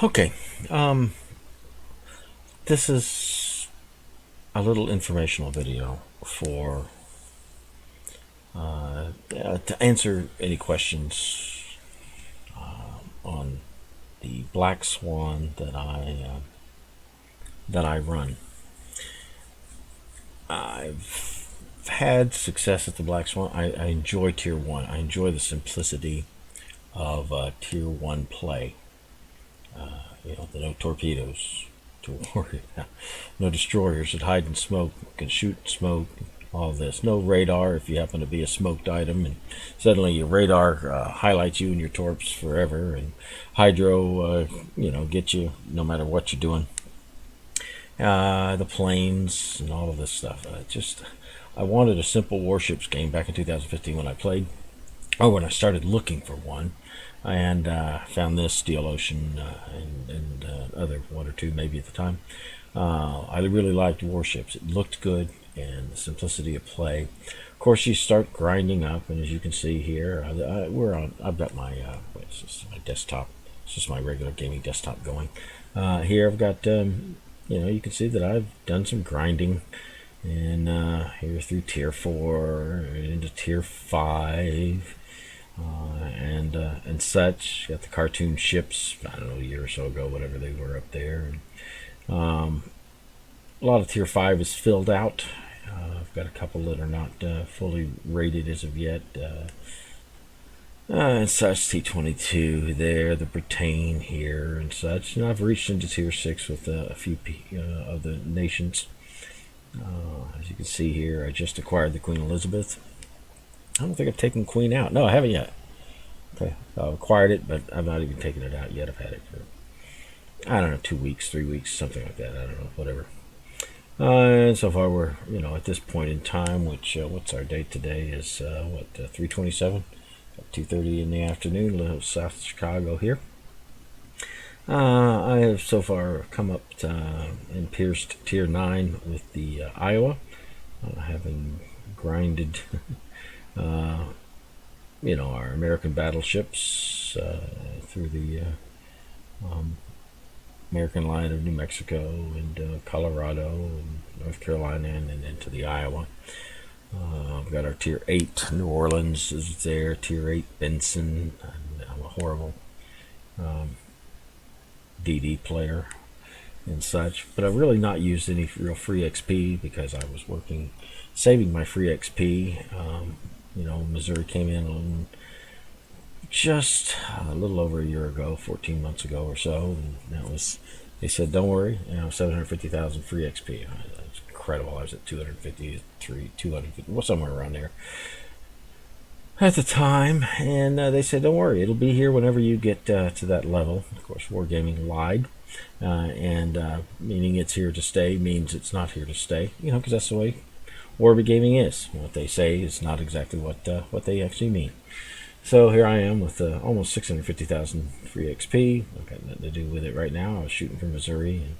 Okay, this is a little informational video for to answer any questions on the Black Swan that I run. I've had success at the Black Swan. I enjoy Tier 1. I enjoy the simplicity of Tier 1 play. The no torpedoes to worry about, no destroyers that hide in smoke, can shoot smoke, all this. No radar if you happen to be a smoked item, and suddenly your radar highlights you and your torps forever, and hydro, get you no matter what you're doing. The planes and all of this stuff. I wanted a simple Warships game back in 2015 when I played, or when I started looking for one, and found this Steel Ocean and other one or two maybe at the time. I really liked Warships. It looked good, and the simplicity of play. Of course, you start grinding up, and as you can see here, I've got my my desktop. It's just my regular gaming desktop going. Here I've got you can see that I've done some grinding, and here through Tier 4 into Tier 5. And such. Got the cartoon ships, I don't know, a year or so ago, whatever they were up there. And, a lot of Tier 5 is filled out. I've got a couple that are not fully rated as of yet. And such, T-22 there, the Britain here and such. And I've reached into Tier 6 with a few of the nations. As you can see here, I just acquired the Queen Elizabeth. I don't think I've taken Queen out. No, I haven't yet. Okay, I've acquired it, but I've not even taken it out yet. I've had it for, I don't know, 2 weeks, 3 weeks, something like that. I don't know, whatever. And so far we're, at this point in time, which, what's our date today, is, 3:27? 2:30 in the afternoon, south Chicago here. I have so far come up and pierced Tier 9 with the Iowa, having grinded our American battleships through the American line of New Mexico and Colorado and North Carolina and into the Iowa. We've got our Tier 8 New Orleans is there, Tier 8 Benson. I'm a horrible DD player and such, but I've really not used any real free XP because I was saving my free XP. Missouri came in just a little over a year ago, 14 months ago or so, and they said, don't worry, 750,000 free XP. That's incredible. I was at 250, well, somewhere around there at the time, and they said, don't worry, it'll be here whenever you get to that level. Of course, Wargaming lied, and meaning it's here to stay means it's not here to stay, because that's the way Wargaming is. What they say is not exactly what they actually mean. So here I am with almost 650,000 free XP. I've got nothing to do with it right now. I was shooting from Missouri,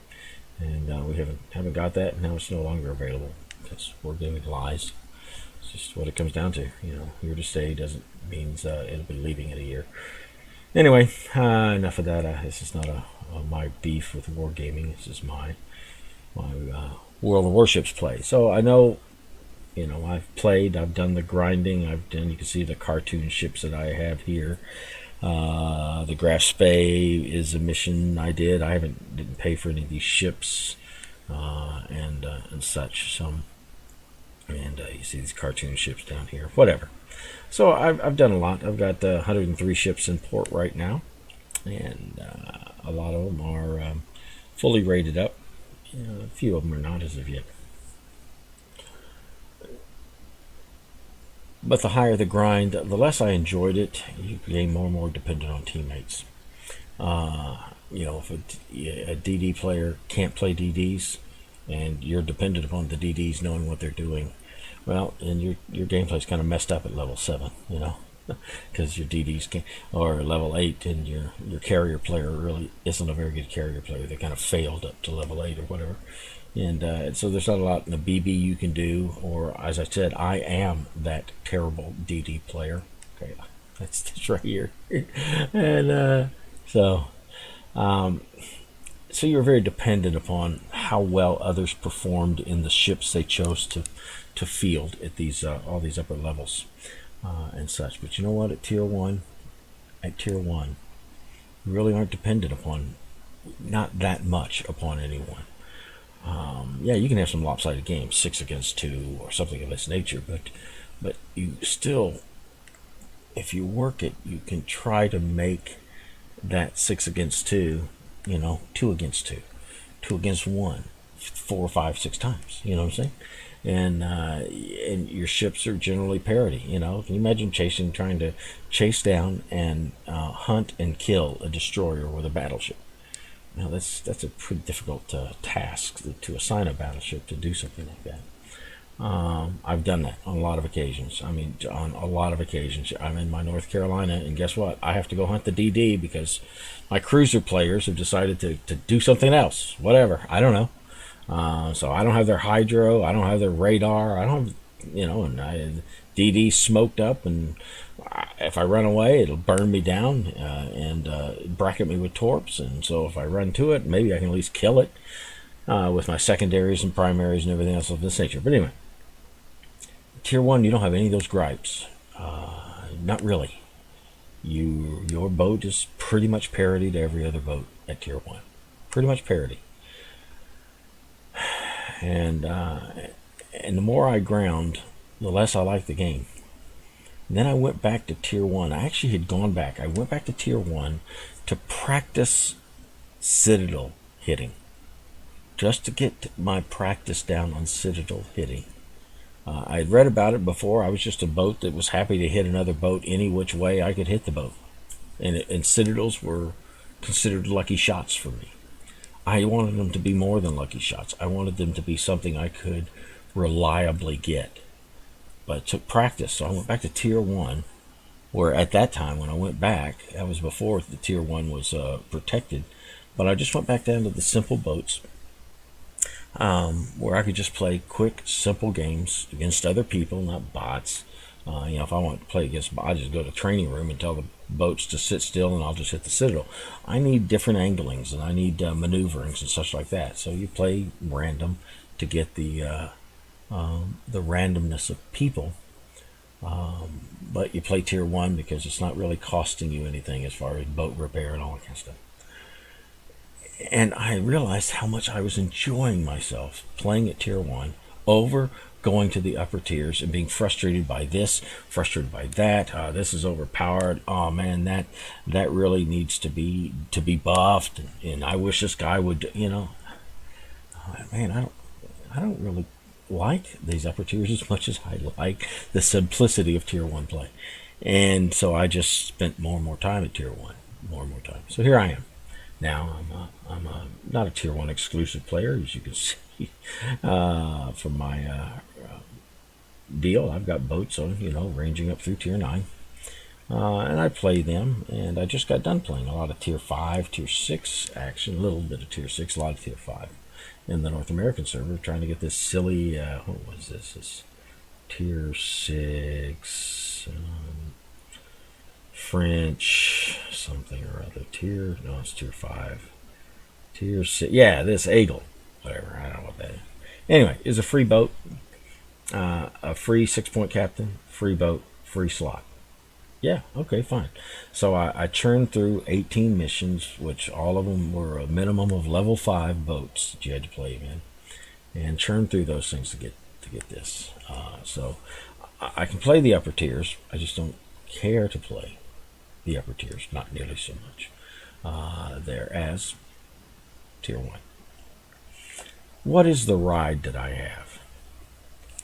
and we haven't got that. And now it's no longer available because Wargaming lies. It's just what it comes down to. Here to stay doesn't means it'll be leaving in a year. Anyway, enough of that. This is not my beef with Wargaming. This is my World of Warships play. So I know. I've played, I've done the grinding, you can see the cartoon ships that I have here. The Graf Spee is a mission I did. I didn't pay for any of these ships and such. And you see these cartoon ships down here, whatever. So I've done a lot. I've got 103 ships in port right now, and a lot of them are fully rated up. A few of them are not as of yet. But the higher the grind, the less I enjoyed it. You became more and more dependent on teammates. If a DD player can't play DDs, and you're dependent upon the DDs knowing what they're doing, well, and your gameplay's kind of messed up at level 7, because your DDs can't, or level 8, and your carrier player really isn't a very good carrier player. They kind of failed up to level 8 or whatever. And so there's not a lot in the BB you can do, or as I said, I am that terrible DD player. Okay, that's this right here. And so So you're very dependent upon how well others performed in the ships they chose to field at these all these upper levels and such. But you know what? At tier one, you really aren't dependent upon, not that much upon anyone. Yeah, you can have some lopsided games, 6 against 2 or something of this nature, but you still, if you work it, you can try to make that 6 against 2, 2 against 2, 2 against 1, 4, 5, 6 times. You know what I'm saying? And your ships are generally parity. Can you imagine trying to chase down and hunt and kill a destroyer with a battleship? That's a pretty difficult task to assign a battleship to do something like that. I've done that on a lot of occasions. On a lot of occasions. I'm in my North Carolina, and guess what? I have to go hunt the DD because my cruiser players have decided to do something else. Whatever. I don't know. So I don't have their hydro. I don't have their radar. I don't have, and DD smoked up, and if I run away, it'll burn me down and bracket me with torps. And so if I run to it, maybe I can at least kill it with my secondaries and primaries and everything else of this nature. But anyway, tier 1, you don't have any of those gripes. Not really. Your boat is pretty much parity to every other boat at tier 1. Pretty much parity. And the more I ground, the less I like the game. And then I went back to tier 1. I actually had gone back. I went back to tier 1 to practice Citadel hitting, just to get my practice down on Citadel hitting. I had read about it before. I was just a boat that was happy to hit another boat any which way I could hit the boat. And Citadels were considered lucky shots for me. I wanted them to be more than lucky shots. I wanted them to be something I could reliably get. But it took practice, so I went back to tier 1, where at that time when I went back, that was before the tier 1 was protected, but I just went back down to the simple boats, where I could just play quick, simple games against other people, not bots. If I want to play against bots, I just go to the training room and tell the boats to sit still, and I'll just hit the Citadel. I need different anglings, and I need maneuverings and such like that. So you play random to get the randomness of people. But you play tier 1 because it's not really costing you anything as far as boat repair and all that kind of stuff. And I realized how much I was enjoying myself playing at tier 1 over going to the upper tiers and being frustrated by this, frustrated by that. This is overpowered. Oh man, that really needs to be buffed. And I wish this guy would. Man, I don't really like these upper tiers as much as I like the simplicity of tier 1 play. And so I just spent more and more time at tier 1, more and more time. So here I am. Now I'm not a tier 1 exclusive player, as you can see from my deal. I've got boats on, ranging up through tier 9. And I play them, and I just got done playing a lot of tier 5, tier 6 action, a little bit of tier 6, a lot of tier 5 in the North American server, trying to get this silly, what was this? This tier 6, French, something or other. No, it's tier 5. Tier 6, yeah, this Eagle, whatever, I don't know what that is. Anyway, it's a free boat, a free 6-point captain, free boat, free slot. Yeah, okay, fine. So I churned through 18 missions, which all of them were a minimum of level 5 boats that you had to play in, and churned through those things to get this. So I can play the upper tiers. I just don't care to play the upper tiers, not nearly so much there as tier 1. What is the ride that I have?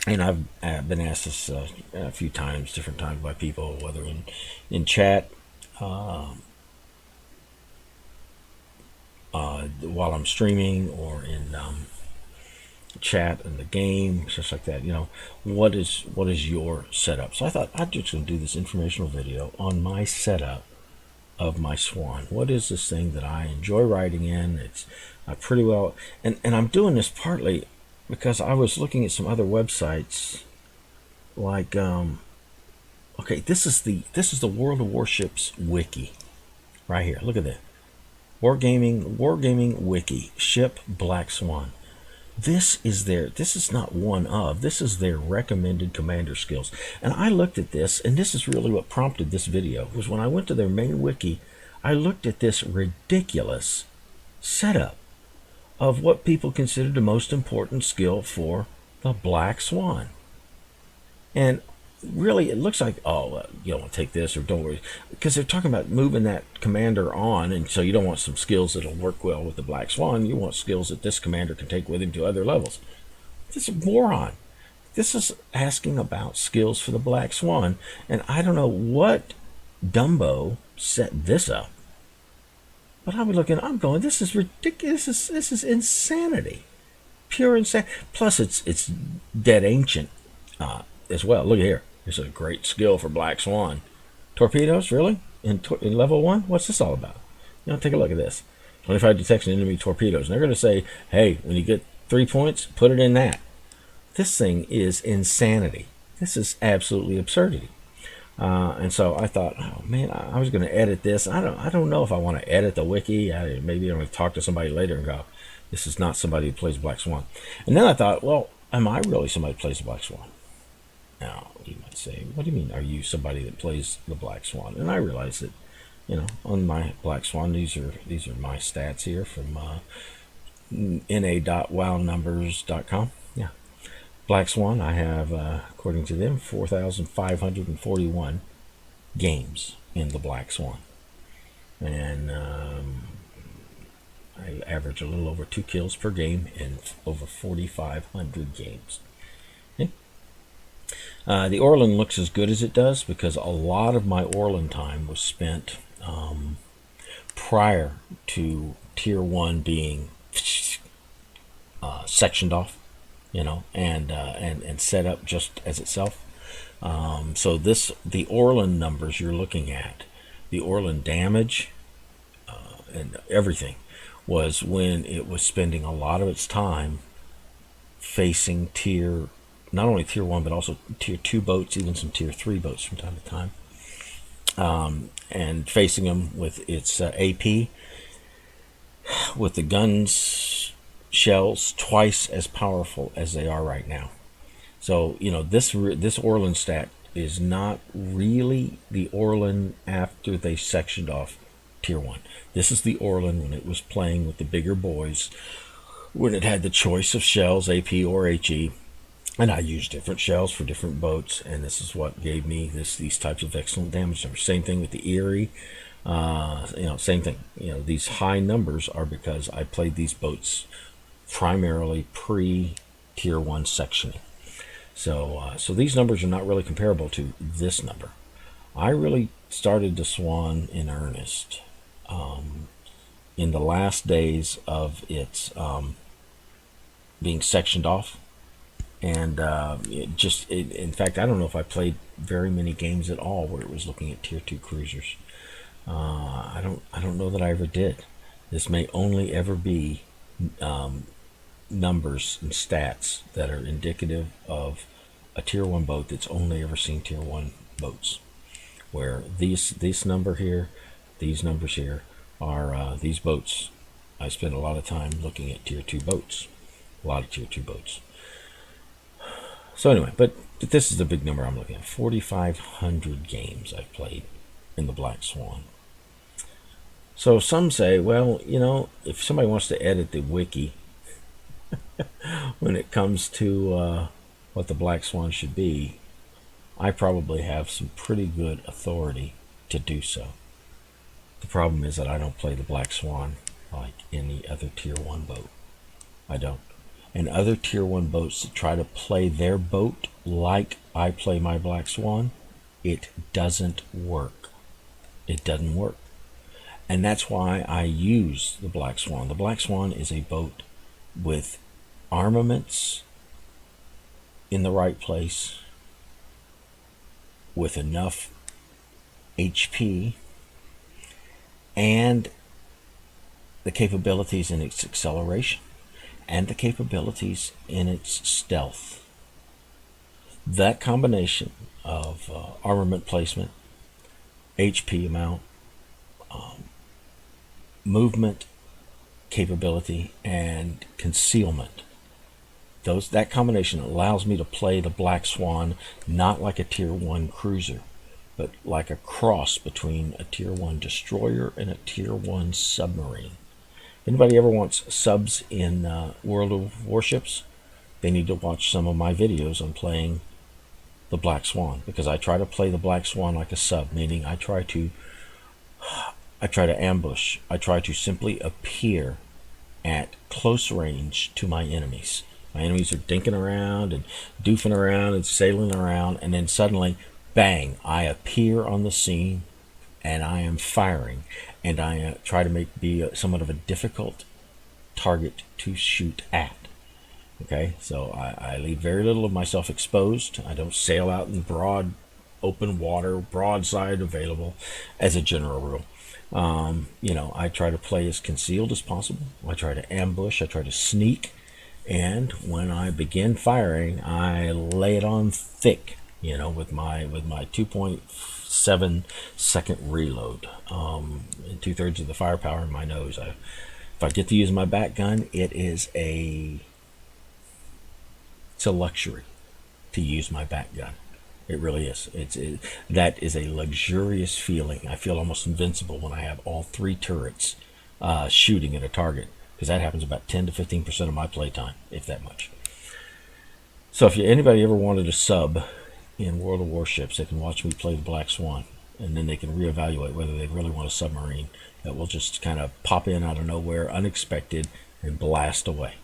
And I've been asked this a few times, different times by people, whether in chat, while I'm streaming, or in chat in the game, just like that. What is your setup? So I thought I'd just going to do this informational video on my setup of my Swan. What is this thing that I enjoy riding in? It's pretty well, and I'm doing this partly because I was looking at some other websites, like okay, this is the World of Warships wiki right here. Look at that. Wargaming Wiki, ship Black Swan. This is not one of, this is their recommended commander skills. And I looked at this, and this is really what prompted this video, was when I went to their main wiki, I looked at this ridiculous setup of what people consider the most important skill for the Black Swan. And really, it looks like, oh, you don't want to take this, or don't worry, because they're talking about moving that commander on, and so you don't want some skills that'll work well with the Black Swan. You want skills that this commander can take with him to other levels. This is a moron. This is asking about skills for the Black Swan, and I don't know what Dumbo set this up. But I'm looking, I'm going, this is ridiculous. This is insanity, pure insanity. Plus, it's dead ancient as well. Look here. It's a great skill for Black Swan. Torpedoes, really? In level 1? What's this all about? Take a look at this. 25 detection enemy torpedoes. And they're going to say, hey, when you get 3 points, put it in that. This thing is insanity. This is absolutely absurdity. And so I thought, oh man, I was going to edit this. I don't know if I want to edit the wiki. Maybe I'm going to talk to somebody later and go, this is not somebody who plays Black Swan. And then I thought, well, am I really somebody who plays the Black Swan? Now, you might say, what do you mean, are you somebody that plays the Black Swan? And I realized that, on my Black Swan, these are my stats here from na.wownumbers.com. Yeah. Black Swan, I have, according to them, 4,541 games in the Black Swan. And I average a little over 2 kills per game in over 4,500 games. The Orlan looks as good as it does because a lot of my Orlan time was spent prior to Tier 1 being sectioned off, and set up just as itself. So the Orlan numbers you're looking at, the Orlan damage and everything, was when it was spending a lot of its time facing not only Tier 1, but also Tier 2 boats, even some Tier 3 boats from time to time. And facing them with its AP, with the guns, shells, twice as powerful as they are right now. So, this Orlan stat is not really the Orlan after they sectioned off Tier 1. This is the Orlan when it was playing with the bigger boys, when it had the choice of shells, AP or HE. And I used different shells for different boats, and this is what gave me these types of excellent damage numbers. Same thing with the Erie. Same thing. These high numbers are because I played these boats primarily pre-Tier 1 sectioning. So these numbers are not really comparable to this number. I really started the Swan in earnest in the last days of its being sectioned off. And in fact, I don't know if I played very many games at all where it was looking at Tier 2 cruisers. I don't know that I ever did. This may only ever be numbers and stats that are indicative of a Tier 1 boat that's only ever seen Tier 1 boats. Where this number here, these numbers here are these boats. I spent a lot of time looking at Tier 2 boats. A lot of Tier 2 boats. So anyway, but this is the big number I'm looking at. 4,500 games I've played in the Black Swan. So some say, well, if somebody wants to edit the wiki when it comes to what the Black Swan should be, I probably have some pretty good authority to do so. The problem is that I don't play the Black Swan like any other Tier 1 boat. I don't. And other Tier 1 boats that try to play their boat like I play my Black Swan, it doesn't work. It doesn't work. And that's why I use the Black Swan. The Black Swan is a boat with armaments in the right place, with enough HP, and the capabilities in its acceleration, and the capabilities in its stealth. That combination of armament placement, HP amount, movement capability and concealment. That combination allows me to play the Black Swan not like a tier 1 cruiser, but like a cross between a tier 1 destroyer and a tier 1 submarine. If anybody ever wants subs in World of Warships, they need to watch some of my videos on playing the Black Swan, because I try to play the Black Swan like a sub, meaning I try to ambush. I try to simply appear at close range to my enemies. My enemies are dinking around and doofing around and sailing around, and then suddenly, bang, I appear on the scene and I am firing, and I try to be somewhat of a difficult target to shoot at. Okay, so I leave very little of myself exposed. I don't sail out in broad open water, broadside available, as a general rule. I try to play as concealed as possible. I try to ambush. I try to sneak. And when I begin firing, I lay it on thick, with my 2.7 second reload, and 2/3 of the firepower in my nose. If I get to use my back gun, it's a luxury to use my back gun. It really is. That is a luxurious feeling. I feel almost invincible when I have all 3 turrets shooting at a target, because that happens about 10 to 15% of my playtime, if that much. So if anybody ever wanted a sub in World of Warships, they can watch me play the Black Swan, and then they can reevaluate whether they really want a submarine that will just kind of pop in out of nowhere, unexpected, and blast away.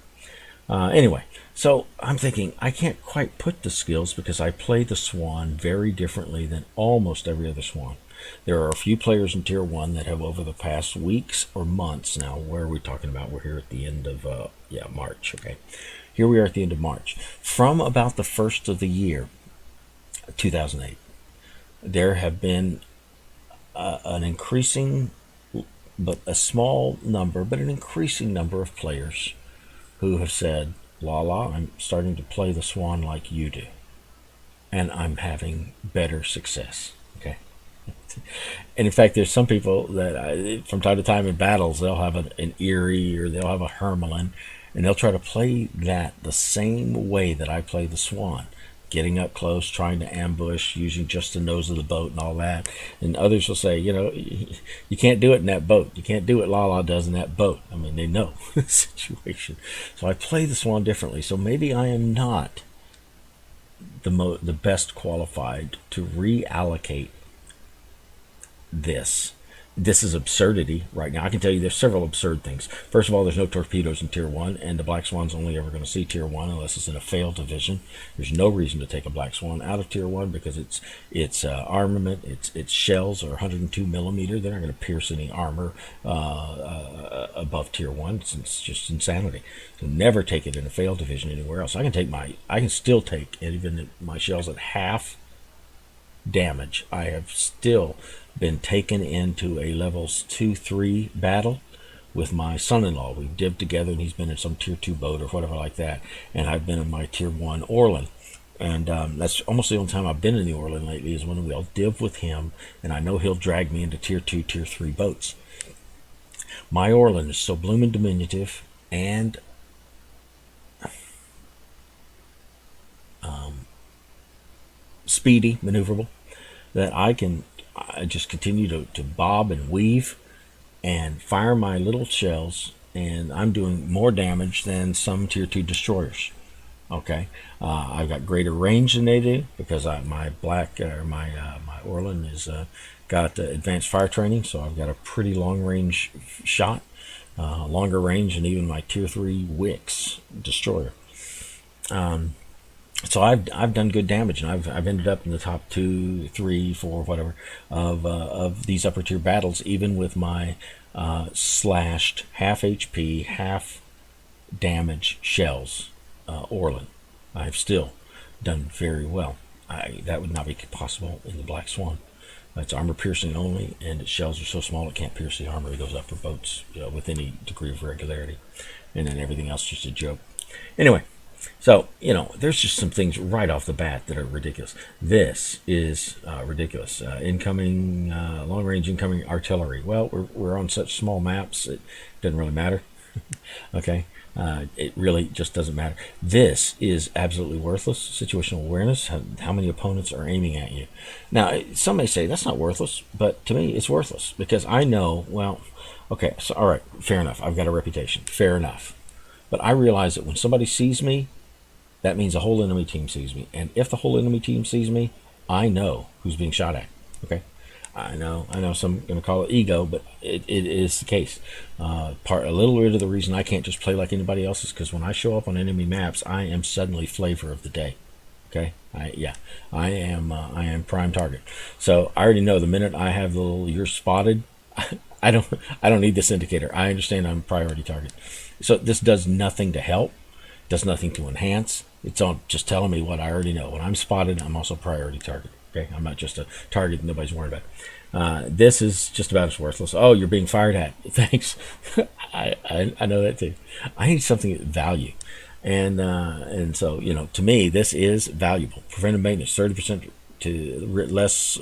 Anyway, so I'm thinking I can't quite put the skills, because I play the Swan very differently than almost every other Swan. There are a few players in Tier 1 that have, over the past weeks or months now, where are we talking about? We're here at the end of, March, okay? Here we are at the end of March. From about the first of the year, 2008, there have been an increasing, but a small number, but an increasing number of players who have said, "Lala, I'm starting to play the Swan like you do, and I'm having better success." Okay. And in fact, there's some people that from time to time in battles, they'll have an Erie, or they'll have a Hermelin, and they'll try to play that the same way that I play the Swan, getting up close, trying to ambush, using just the nose of the boat and all that. And others will say, you can't do it in that boat. You can't do what Lala does in that boat. I mean, they know the situation. So I play the Swan differently. So maybe I am not the best qualified to reallocate this. This is absurdity right now. I can tell you there's several absurd things. First of all, there's no torpedoes in Tier 1, and the Black Swan's only ever going to see Tier 1 unless it's in a failed division. There's no reason to take a Black Swan out of Tier 1, because its armament, its shells are 102 millimeter. They're not going to pierce any armor above Tier 1. It's just insanity. So never take it in a failed division anywhere else. I can still take even my shells at half damage. I have still been taken into a levels 2-3 battle with my son-in-law. We dived together, and he's been in some Tier 2 boat or whatever like that, and I've been in my Tier 1 Orlan, and that's almost the only time I've been in the Orlan lately, is when we'll div with him, and I know he'll drag me into Tier 2, Tier 3 boats. My Orlan is so bloomin' diminutive and speedy, maneuverable, that I just continue to bob and weave and fire my little shells, and I'm doing more damage than some Tier 2 destroyers. Okay, I've got greater range than they do, because my Orlan is got advanced fire training, so I've got a pretty long range shot, longer range than even my Tier 3 Wix destroyer. So I've done good damage, and I've ended up in the top 2, 3, 4, whatever of these upper tier battles, even with my slashed half HP, half damage shells Orlan. I've still done very well. That would not be possible in the Black Swan. It's armor piercing only, and its shells are so small it can't pierce the armor of those upper boats with any degree of regularity, and then everything else just a joke. Anyway. So, there's just some things right off the bat that are ridiculous. This is ridiculous. Incoming, long-range incoming artillery. Well, we're on such small maps, it doesn't really matter. Okay? It really just doesn't matter. This is absolutely worthless. Situational awareness, how many opponents are aiming at you. Now, some may say that's not worthless, but to me, it's worthless because I know, well, okay, so all right, fair enough. I've got a reputation. Fair enough. But I realize that when somebody sees me, that means the whole enemy team sees me. And if the whole enemy team sees me, I know who's being shot at. Okay? I know some are going to call it ego, but it is the case. A little bit of the reason I can't just play like anybody else is because when I show up on enemy maps, I am suddenly flavor of the day. Okay? I am prime target. So I already know the minute I have the little "you're spotted," I don't need this indicator. I understand I'm a priority target. So this does nothing to help, does nothing to enhance. It's all just telling me what I already know. When I'm spotted, I'm also a priority target. Okay, I'm not just a target that nobody's worried about. This is just about as worthless. Oh, you're being fired at. Thanks. I know that too. I need something of value, and so to me, this is valuable. Preventive maintenance, 30% to less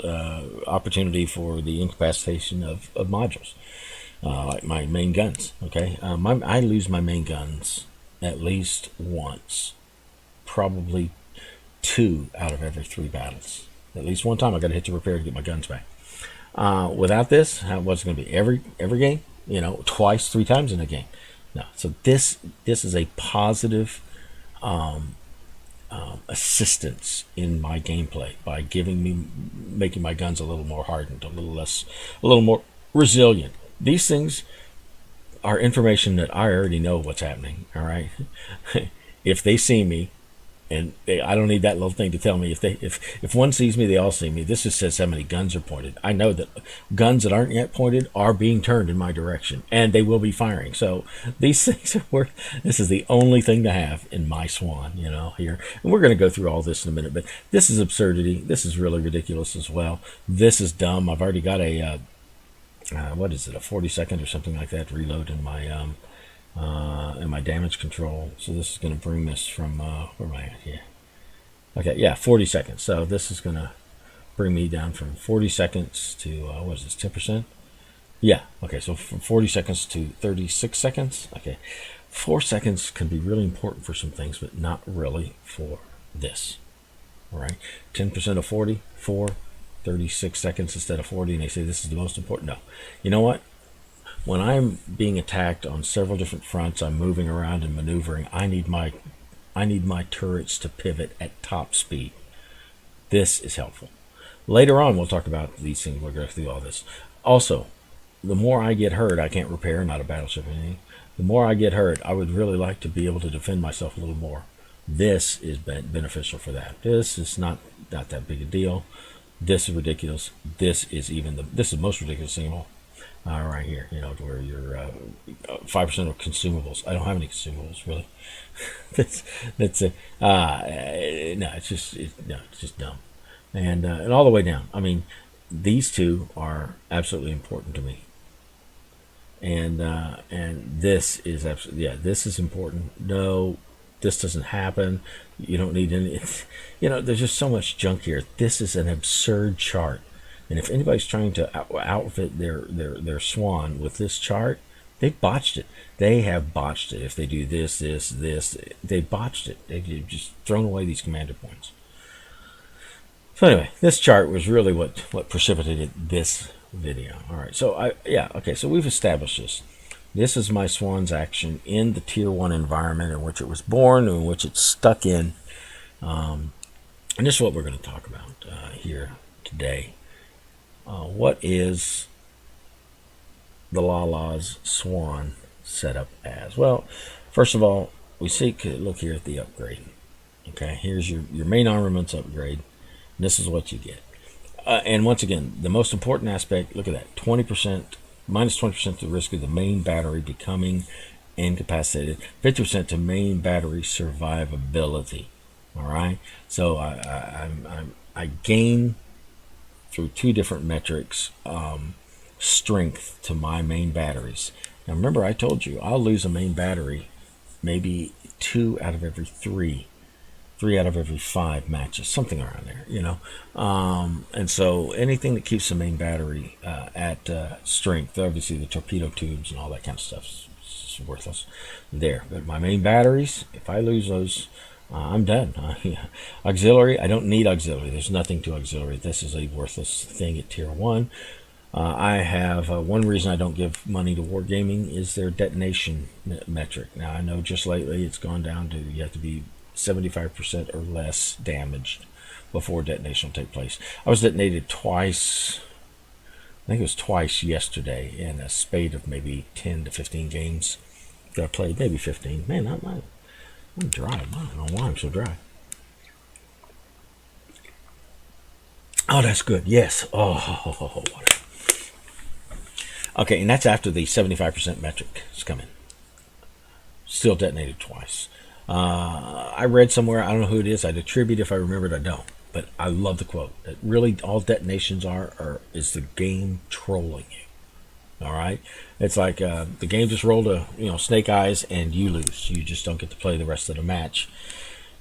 opportunity for the incapacitation of modules, like my main guns. Okay, I lose my main guns at least once, probably 2 out of every 3 battles. At least one time I got to hit the repair to get my guns back. Without this, what's it going to be? Every game? Twice, 3 times in a game. No. So this is a positive assistance in my gameplay by making my guns a little more hardened, a little more resilient. These things are information that I already know what's happening. All right. If they see me, and I don't need that little thing to tell me. If one sees me, they all see me. This just says how many guns are pointed. I know that guns that aren't yet pointed are being turned in my direction, and they will be firing. So these things are worth. This is the only thing to have in my Swan, here. And we're going to go through all this in a minute, but this is absurdity. This is really ridiculous as well. This is dumb. I've already got a what is it, a 40-second or something like that reload in my damage control. So this is going to bring this from where am I at here? Okay, yeah, 40 seconds. So this is going to bring me down from 40 seconds to what is this, 10%? Yeah. Okay, so from 40 seconds to 36 seconds. Okay, 4 seconds can be really important for some things, but not really for this. All right, 10% of 40, 36 seconds instead of 40, and they say this is the most important. No, you know what? When I'm being attacked on several different fronts, I'm moving around and maneuvering. I need my turrets to pivot at top speed. This is helpful. Later on, we'll talk about these things. We'll go through all this. Also, the more I get hurt, I can't repair, not a battleship or anything. The more I get hurt, I would really like to be able to defend myself a little more. This is beneficial for that. This is not that big a deal. This is ridiculous. This is the most ridiculous thing of all. Right here, where you're 5% of consumables. I don't have any consumables really. that's it. No, it's just dumb, and all the way down. I mean, these two are absolutely important to me, and this is absolutely this is important. No, this doesn't happen. You don't need any. There's just so much junk here. This is an absurd chart. And if anybody's trying to outfit their Swan with this chart, they've botched it. They have botched it. If they do this, they botched it. They've just thrown away these commander points. So anyway, this chart was really what precipitated this video. All right, so so we've established this. This is my Swan's action in the Tier 1 environment in which it was born, in which it's stuck in. And this is what we're going to talk about here today. What is theLaalaa's Swan set up as? Well, first of all, look here at the upgrade. Okay, here's your main armaments upgrade. This is what you get. And once again, the most important aspect, look at that, 20%, minus 20% the risk of the main battery becoming incapacitated, 50% to main battery survivability. All right, so I gain through 2 different metrics, strength to my main batteries. Now remember, I told you I'll lose a main battery maybe 2 out of every 3, 3 out of every 5 matches, something around there, you know. And so anything that keeps the main battery at strength, obviously the torpedo tubes and all that kind of stuff is worthless there. But my main batteries, if I lose those, I'm done. Auxiliary, I don't need auxiliary. There's nothing to auxiliary. This is a worthless thing at tier 1. I have one reason I don't give money to Wargaming is their detonation metric. Now I know just lately it's gone down to you have to be 75% or less damaged before detonation will take place. I was detonated twice. I think it was twice yesterday in a spate of maybe 10 to 15 games that I played. Maybe 15. Man, I'm dry. I don't know why I'm so dry. Oh, that's good. Yes. Oh, okay, and that's after the 75% metric is coming. Still detonated twice. I read somewhere, I don't know who it is, I'd attribute if I remembered, I don't. But I love the quote. That really all detonations is the game trolling you. All right? It's like the game just rolled snake eyes and you lose. You just don't get to play the rest of the match.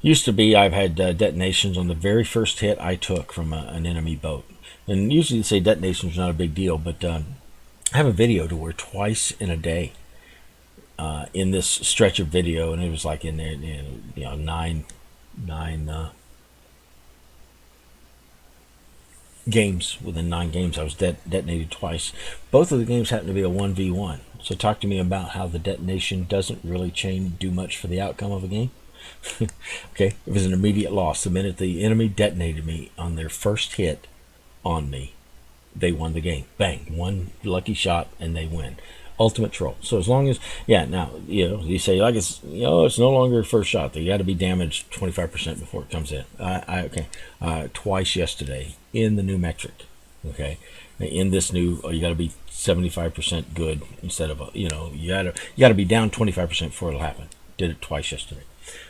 Used to be I've had detonations on the very first hit I took from an enemy boat. And usually they say detonation's not a big deal, but I have a video to where twice in a day in this stretch of video, and it was like in there, nine games. Within 9 games I was detonated twice. Both of the games happened to be a 1v1. So talk to me about how the detonation doesn't really do much for the outcome of a game. Okay, it was an immediate loss. The minute the enemy detonated me on their first hit on me, they won the game. Bang, one lucky shot and they win. Ultimate troll. So as long as, now, you say like it's no longer first shot. They got to be damaged 25% before it comes in. Okay, twice yesterday in the new metric. Okay, in this new, you got to be 75% good instead of you got to be down 25% before it'll happen. Did it twice yesterday.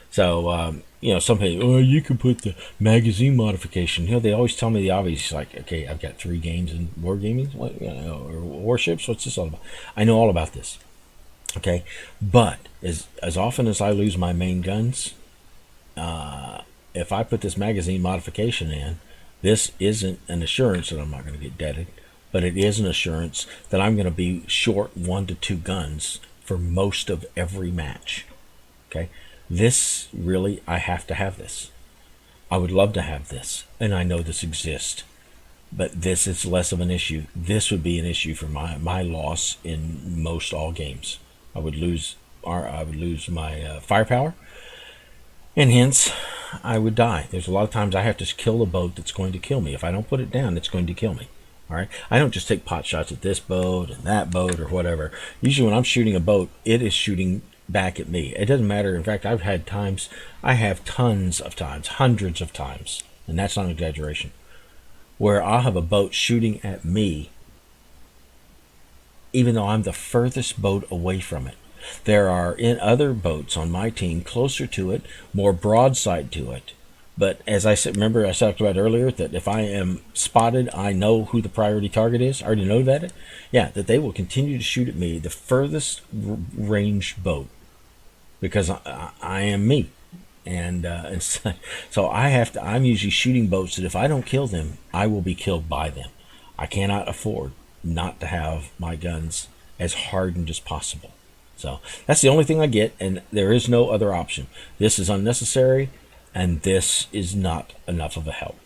So, some people, you can put the magazine modification. They always tell me the obvious. Like, okay, I've got 3 games in Wargaming, or Warships. What's this all about? I know all about this. Okay, but as often as I lose my main guns, if I put this magazine modification in, this isn't an assurance that I'm not going to get deaded, but it is an assurance that I'm going to be short 1 to 2 guns for most of every match. Okay. This really, I have to have this. I would love to have this, and I know this exists, but this is less of an issue. This would be an issue for my loss in most all games. I would lose my firepower, and hence I would die. There's a lot of times I have to kill a boat that's going to kill me. If I don't put it down, it's going to kill me. All right, I don't just take pot shots at this boat and that boat or whatever. Usually when I'm shooting a boat, it is shooting back at me. It doesn't matter. In fact, I have tons of times, hundreds of times, and that's not an exaggeration, where I'll have a boat shooting at me even though I'm the furthest boat away from it. There are other boats on my team closer to it, more broadside to it. But as I said, remember I talked about earlier that if I am spotted, I know who the priority target is. I already know that. That they will continue to shoot at me, the furthest range boat, because I am me. And so I'm usually shooting boats that if I don't kill them, I will be killed by them. I cannot afford not to have my guns as hardened as possible. So that's the only thing I get, and there is no other option. This is unnecessary, and this is not enough of a help.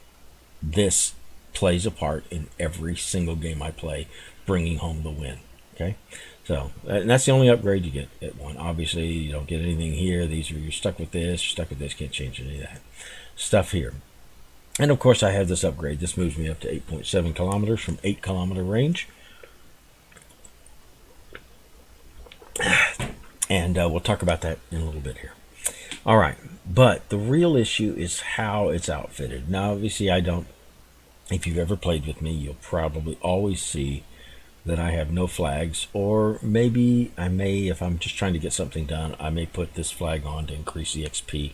This plays a part in every single game I play, bringing home the win. Okay, so and that's the only upgrade you get at one. Obviously, you don't get anything here. You're stuck with this. You're stuck with this. Can't change any of that stuff here. And of course, I have this upgrade. This moves me up to 8.7 kilometers from 8-kilometer range. And we'll talk about that in a little bit here. All right, but the real issue is how it's outfitted. Now, obviously, if you've ever played with me, you'll probably always see that I have no flags, or maybe I may, if I'm just trying to get something done, I may put this flag on to increase the XP,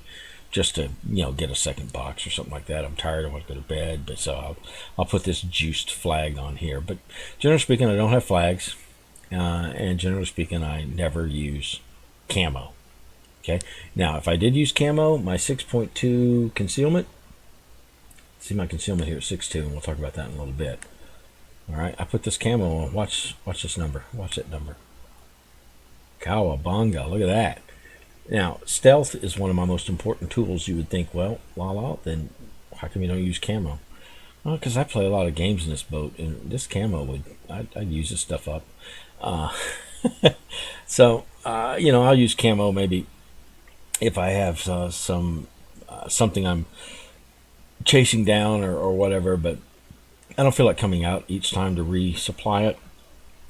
just to get a second box or something like that. I'm tired, I want to go to bed, but so I'll put this juiced flag on here. But generally speaking, I don't have flags, and generally speaking, I never use camo. Okay, now if I did use camo, my 6.2 concealment, see my concealment here at 6.2, and we'll talk about that in a little bit. All right, I put this camo on. Watch this number. Watch that number. Cowabunga, look at that. Now, stealth is one of my most important tools. You would think, well, Lala, then how come you don't use camo? Well, because I play a lot of games in this boat, and this camo I'd use this stuff up. So, I'll use camo maybe if I have something I'm chasing down or whatever, but I don't feel like coming out each time to resupply it,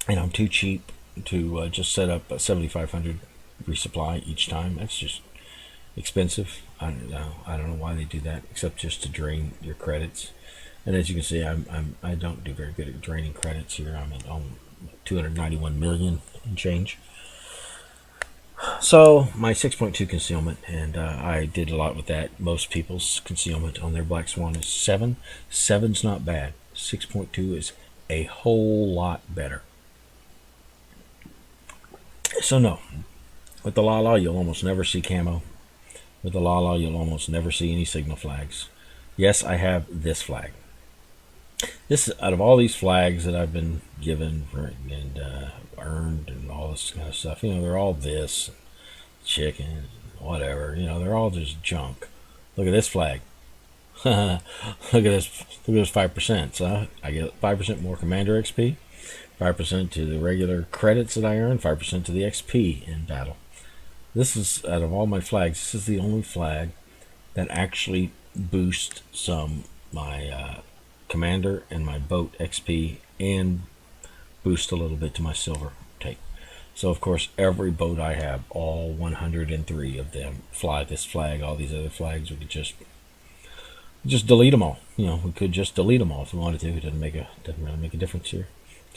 and I'm too cheap to just set up a 7,500 resupply each time. That's just expensive. I don't know why they do that, except just to drain your credits. And as you can see, I don't do very good at draining credits here. I'm at 291 million and change. So my 6.2 concealment, and I did a lot with that. Most people's concealment on their Black Swan is 7. 7's not bad. 6.2 is a whole lot better. So no, with the Lala, you'll almost never see camo. With the Lala, you'll almost never see any signal flags. Yes, I have this flag. This, out of all these flags that I've been given and earned and all this kind of stuff, they're all this, chicken, whatever. They're all just junk. Look at this flag. Look at this 5%. So I get 5% more Commander XP, 5% to the regular credits that I earn, 5% to the XP in battle. This is, out of all my flags, this is the only flag that actually boosts my Commander and my boat XP, and boost a little bit to my silver take. So of course every boat I have, all 103 of them, fly this flag. All these other flags, we could just delete them all. We could just delete them all if we wanted to. It doesn't really make a difference here.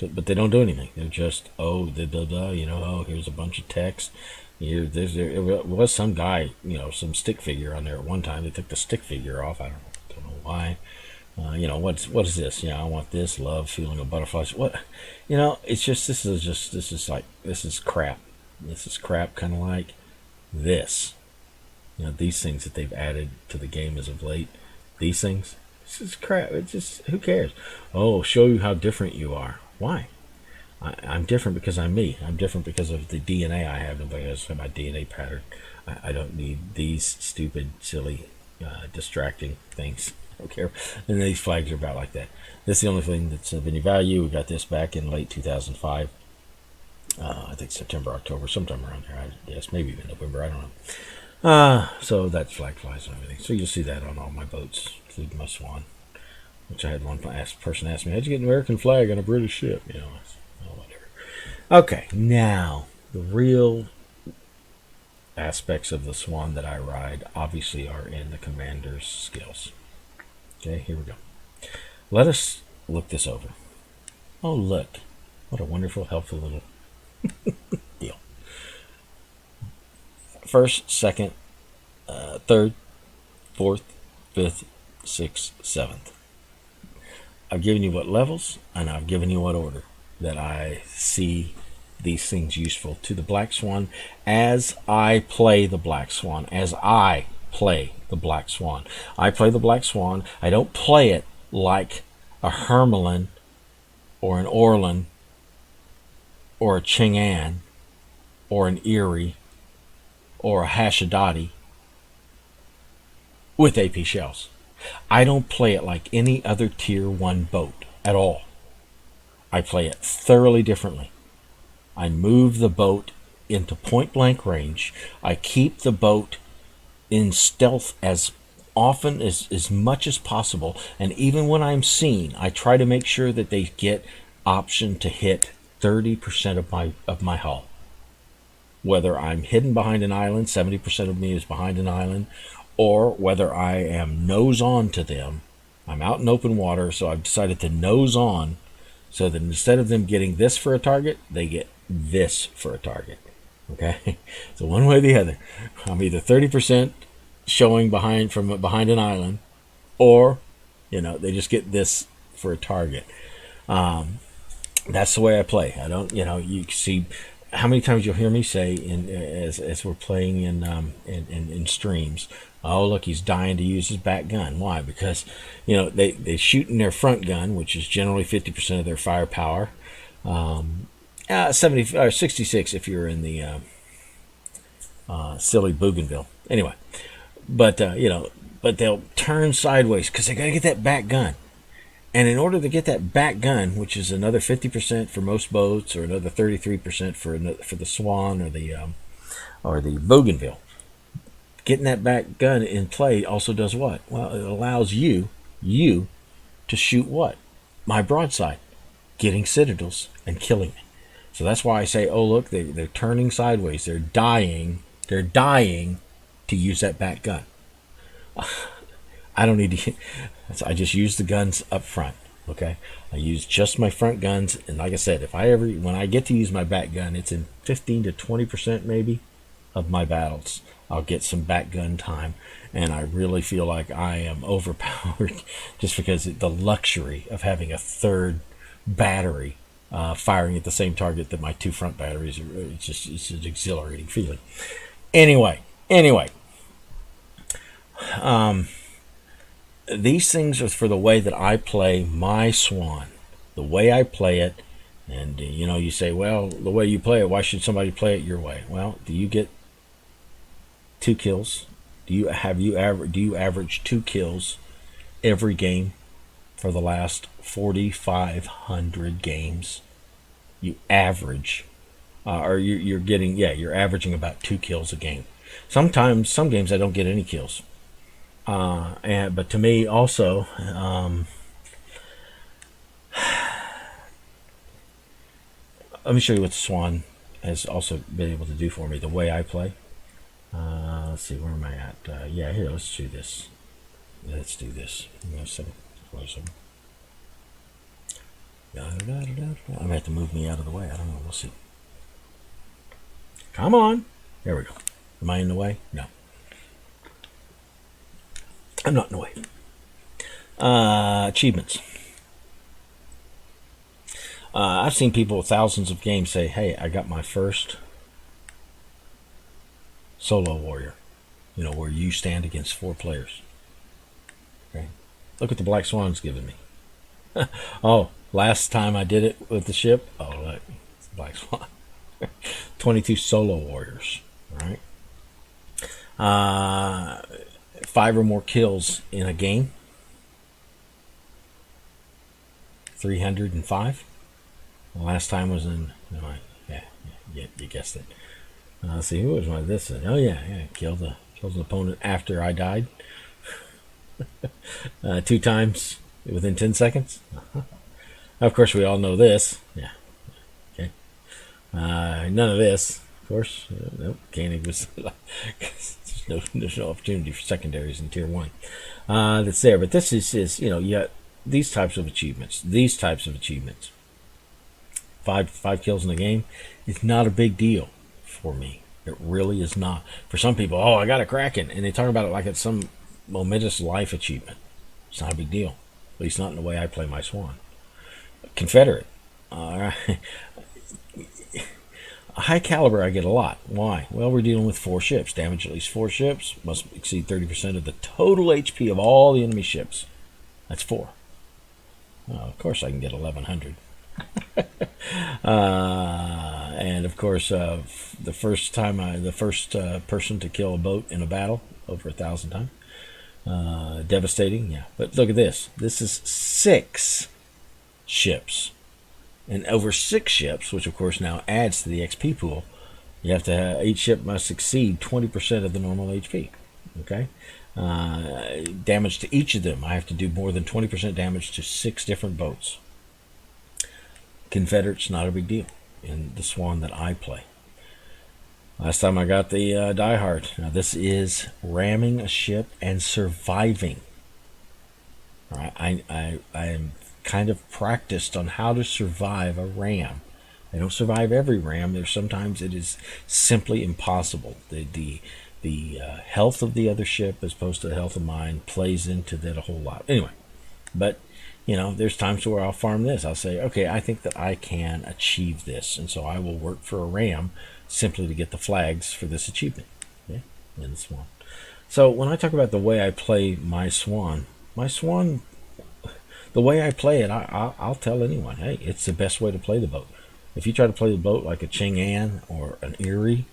But they don't do anything. They're just, oh, here's a bunch of text. There was some guy, some stick figure on there at one time. They took the stick figure off. I don't know why. What is this? I want this, love, feeling of butterflies. What? It's just, this is crap. This is crap, kind of like this. These things that they've added to the game as of late. These things, this is crap. It's just, who cares? Oh, show you how different you are. Why? I'm different because I'm me. I'm different because of the DNA I have. Nobody has my DNA pattern. I don't need these stupid, silly, distracting things. I don't care. And these flags are about like that. This is the only thing that's of any value. We got this back in late 2005. I think September, October, sometime around there. I guess maybe even November. I don't know. So that's flag flies and everything. So you'll see that on all my boats, including my Swan. Which I had one person ask me, how'd you get an American flag on a British ship? Whatever. Okay, now the real aspects of the Swan that I ride obviously are in the commander's skills. Okay, here we go. Let us look this over. Oh, look. What a wonderful, helpful little deal. First, second, third, fourth, fifth, sixth, seventh. I've given you what levels, and I've given you what order that I see these things useful to the Black Swan as I play the Black Swan, I play the Black Swan. I play the Black Swan. I don't play it like a Hermelin or an Orlan or a Chang'an or an Erie or a Hashidati with AP shells. I don't play it like any other tier 1 boat at all. I play it thoroughly differently. I move the boat into point blank range. I keep the boat in stealth as often as much as possible, and even when I'm seen, I try to make sure that they get option to hit 30% of my hull. Whether I'm hidden behind an island, 70% of me is behind an island, or whether I am nose on to them. I'm out in open water, so I've decided to nose on, so that instead of them getting this for a target, they get this for a target. Okay, so one way or the other, I'm either 30% showing from behind an island, or they just get this for a target. That's the way I play. I don't, you see how many times you'll hear me say as we're playing in streams, oh look, he's dying to use his back gun. Why? Because they shoot in their front gun, which is generally 50% of their firepower. 70 or 66 if you're in the silly Bougainville. Anyway, but but they'll turn sideways because they got to get that back gun. And in order to get that back gun, which is another 50% for most boats, or another 33% for the Swan or the Bougainville, getting that back gun in play also does what? Well, it allows you to shoot what? My broadside, getting citadels and killing me. So that's why I say, oh look, they're turning sideways. They're dying to use that back gun. I don't need to. I just use the guns up front. Okay, I use just my front guns, and like I said, when I get to use my back gun, it's in 15 to 20% maybe of my battles. I'll get some back gun time, and I really feel like I am overpowered just because the luxury of having a third battery firing at the same target that my two front batteries are. It's an exhilarating feeling. Anyway. These things are for the way that I play my Swan, the way I play it. And you say, well, the way you play it, why should somebody play it your way? Well, do you get 2 kills? Do you average 2 kills every game for the last 4,500 games? You average, you're averaging about 2 kills a game. Sometimes, some games I don't get any kills. But to me also, let me show you what the Swan has also been able to do for me, the way I play. Let's see, where am I at? Yeah, here, let's do this. Let's do this. I'm going to have to move me out of the way. I don't know. We'll see. Come on. There we go. Am I in the way? No. I'm not in the way. Achievements. I've seen people with thousands of games say, hey, I got my first solo warrior. Where you stand against 4 players. Okay. Look what the Black Swan's given me. Oh, last time I did it with the ship. Oh, look. It's the Black Swan. 22 solo warriors. All right. 5 or more kills in a game. 305. The last time was in. You guessed it. Let's see, who was one of this? Oh yeah, killed an opponent after I died. 2 times within 10 seconds. Of course, we all know this. Yeah. Okay. None of this, of course. Nope. Can't was. There's no opportunity for secondaries in tier 1. That's there, but this is you got these types of achievements. 5 kills in the game is not a big deal for me. It really is not. For some people, oh, I got a Kraken, and they talk about it like it's some momentous life achievement. It's not a big deal, at least not in the way I play my Swan. Confederate. High caliber I get a lot. Why? Well, we're dealing with 4 ships. Damage at least 4 ships. Must exceed 30% of the total HP of all the enemy ships. That's 4. Of course I can get 1,100. And of course, the first person to kill a boat in a battle, over 1,000 times. Devastating, yeah. But look at this. This is 6 ships. And over 6 ships, which of course now adds to the XP pool, you have to have, each ship must exceed 20% of the normal HP. Okay? Damage to each of them, I have to do more than 20% damage to 6 different boats. Confederate's not a big deal in the Swan that I play. Last time I got the Die Hard. Now this is ramming a ship and surviving. All right, I am kind of practiced on how to survive a ram. I don't survive every ram. There's sometimes it is simply impossible. The health of the other ship as opposed to the health of mine plays into that a whole lot. Anyway, but there's times where I'll farm this. I'll say, okay, I think that I can achieve this, and so I will work for a ram simply to get the flags for this achievement. Okay? In the Swan. So when I talk about the way I play my Swan, the way I play it, I'll tell anyone, hey, it's the best way to play the boat. If you try to play the boat like a Ching An or an Erie,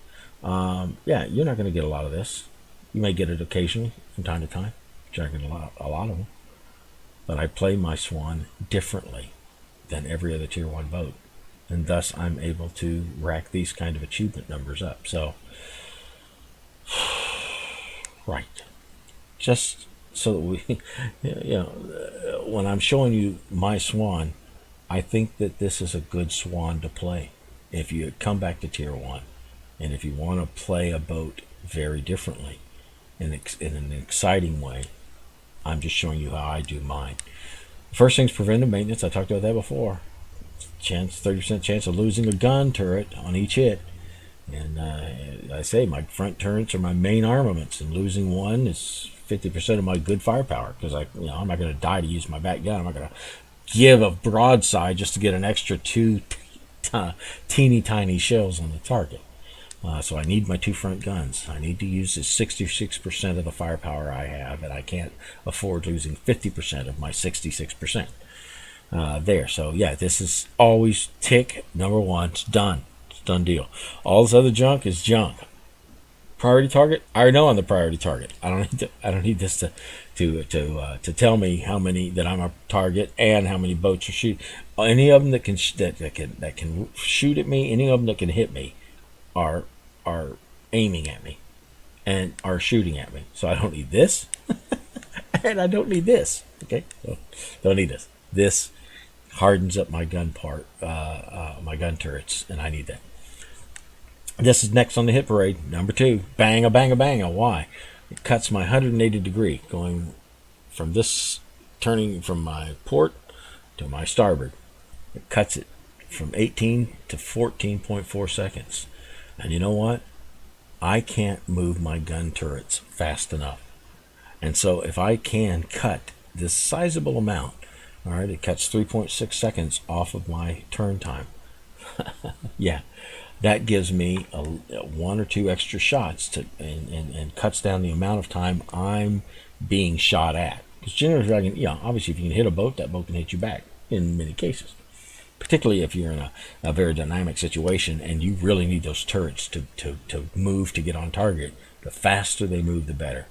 yeah, you're not going to get a lot of this. You may get it occasionally from time to time, but you're not going to get a lot of them. But I play my Swan differently than every other Tier 1 boat, and thus I'm able to rack these kind of achievement numbers up. So, right, just so that we, when I'm showing you my Swan, I think that this is a good Swan to play if you come back to Tier 1, and if you want to play a boat very differently, in an exciting way. I'm just showing you how I do mine. First thing's preventive maintenance. I talked about that before. 30% chance of losing a gun turret on each hit. And I say my front turrets are my main armaments, and losing one is 50% of my good firepower, because I'm not going to die to use my back gun. I'm not going to give a broadside just to get an extra 2 teeny tiny shells on the target. So I need my 2 front guns. I need to use the 66% of the firepower I have, and I can't afford losing 50% of my 66% there. So yeah, this is always tick number 1. It's done. It's done deal. All this other junk is junk. Priority target. I already know I'm the priority target. I don't need this to tell me how many that I'm a target and how many boats are shooting. Any of them that can shoot at me, any of them that can hit me, are aiming at me and are shooting at me. So I don't need this and I don't need this. Okay, so don't need this. This hardens up my gun my gun turrets, and I need that. This is next on the hit parade. Number 2, bang a bang a bang a. Why? It cuts my 180 degree going from this, turning from my port to my starboard. It cuts it from 18 to 14.4 seconds. And you know what? I can't move my gun turrets fast enough. And so if I can cut this sizable amount, all right, it cuts 3.6 seconds off of my turn time. Yeah, that gives me 1 or 2 extra shots and cuts down the amount of time I'm being shot at. Because generally, obviously if you can hit a boat, that boat can hit you back in many cases. Particularly if you're in a very dynamic situation and you really need those turrets to move to get on target. The faster they move, the better.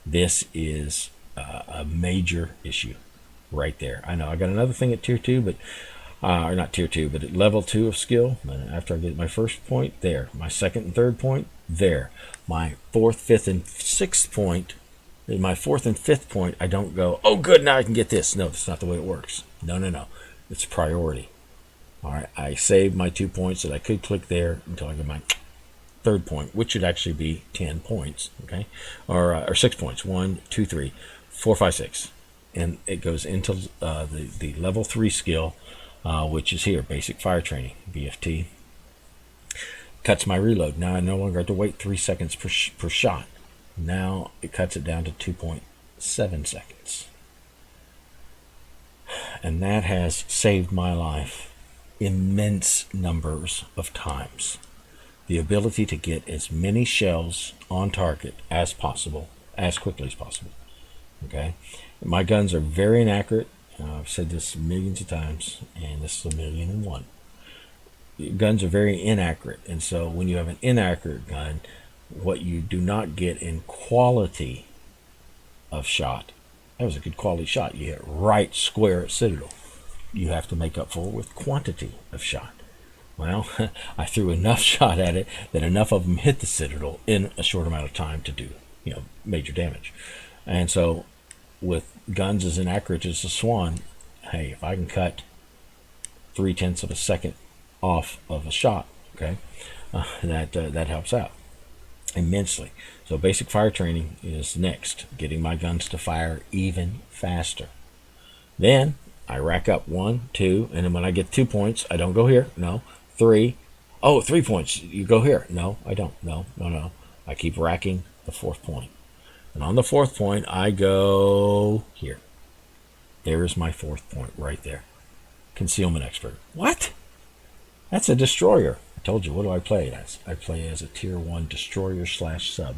This is a major issue right there. I know I got another thing at Tier 2, but or not Tier 2, but at Level 2 of skill. After I get my first point, there. My second and third point, there. My 4th, 5th, and 6th point, my 4th and 5th point, I don't go, oh good, now I can get this. No, that's not the way it works. No. It's priority. All right, I saved my 2 points that I could click there until I get my 3rd point, which should actually be 10 points, okay, or 6 points. 1, 2, 3, 4, 5, 6, and it goes into the level 3 skill, which is here, basic fire training, BFT. Cuts my reload. Now I no longer have to wait 3 seconds per shot. Now it cuts it down to 2.7 seconds, and that has saved my life immense numbers of times. The ability to get as many shells on target as possible, as quickly as possible. Okay, my guns are very inaccurate. I've said this millions of times, and this is 1,000,001. Guns are very inaccurate, and so when you have an inaccurate gun, what you do not get in quality of shot, that was a good quality shot. You hit right square at Citadel. You have to make up for with quantity of shot. Well, I threw enough shot at it that enough of them hit the Citadel in a short amount of time to do, major damage. And so with guns as inaccurate as the Swan, hey, if I can cut 0.3 of a second off of a shot, okay, that helps out immensely. So basic fire training is next, getting my guns to fire even faster. Then I rack up 1, 2, and then when I get 2 points, I don't go here. No. 3. Oh, 3 points. You go here. No, I don't. No. I keep racking the 4th point. And on the 4th point, I go here. There's my 4th point right there. Concealment Expert. What? That's a destroyer. I told you, what do I play as? I play as a tier 1 destroyer / sub.